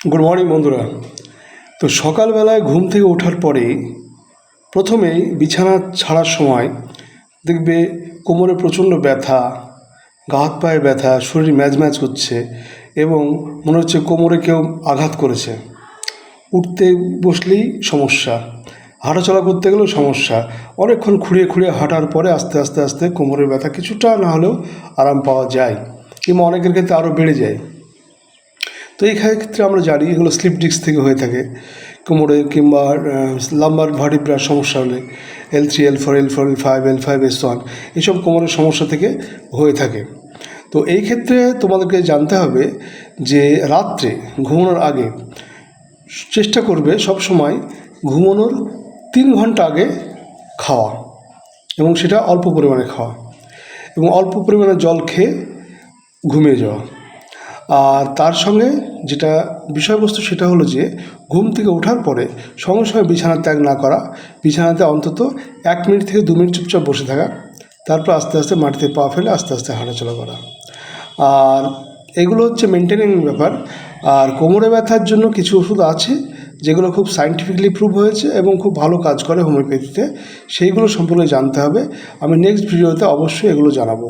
Good morning বন্ধুরা। তো সকালবেলায় ঘুম থেকে ওঠার পরে প্রথমেই বিছানা ছাড়ার সময় দেখবে কোমরে প্রচণ্ড ব্যথা, গা হাত পায়ে ব্যথা, শরীর ম্যাজ ম্যাজ করছে এবং মনে হচ্ছে কোমরে কেউ আঘাত করেছে। উঠতে বসলেই সমস্যা, হাঁটাচলা করতে গেলেও সমস্যা। অনেকক্ষণ খুঁড়িয়ে খুঁড়িয়ে হাঁটার পরে আস্তে আস্তে আস্তে কোমরের ব্যথা কিছুটা না হলেও আরাম পাওয়া যায়, কিংবা অনেকের ক্ষেত্রে আরও বেড়ে যায়। তো এই ক্ষেত্রে আমরা জানি এগুলো স্লিপ ডিস্ক থেকে হয়ে থাকে। কোমরে কিংবা লাম্বার ভার্টিব্রার সমস্যা হলে L3, L4, L4, L5, L5, S1 এইসব কোমরের সমস্যা থেকে হয়ে থাকে। তো এই ক্ষেত্রে তোমাদেরকে জানতে হবে যে রাত্রে ঘুমানোর আগে চেষ্টা করবে সব সময় ঘুমানোর 3 ঘন্টা আগে খাওয়া, এবং সেটা অল্প পরিমাণে খাওয়া, এবং অল্প পরিমাণে জল খেয়ে ঘুমিয়ে যাওয়া। আর তার সঙ্গে যেটা বিষয়বস্তু সেটা হলো যে ঘুম থেকে ওঠার পরে সঙ্গে সঙ্গে বিছানা ত্যাগ না করা, বিছানাতে অন্তত 1 মিনিট থেকে 2 মিনিট চুপচাপ বসে থাকা, তারপর আস্তে আস্তে মাটিতে পা ফেলে আস্তে আস্তে হাঁটাচলা করা। আর এগুলো হচ্ছে মেনটেনিং ব্যাপার। আর কোমরে ব্যথার জন্য কিছু ওষুধ আছে যেগুলো খুব সায়েন্টিফিকলি প্রুভ হয়েছে এবং খুব ভালো কাজ করে হোমিওপ্যাথিতে, সেইগুলো সম্পর্কে জানতে হবে। আমি নেক্সট ভিডিওতে অবশ্যই এগুলো জানাবো।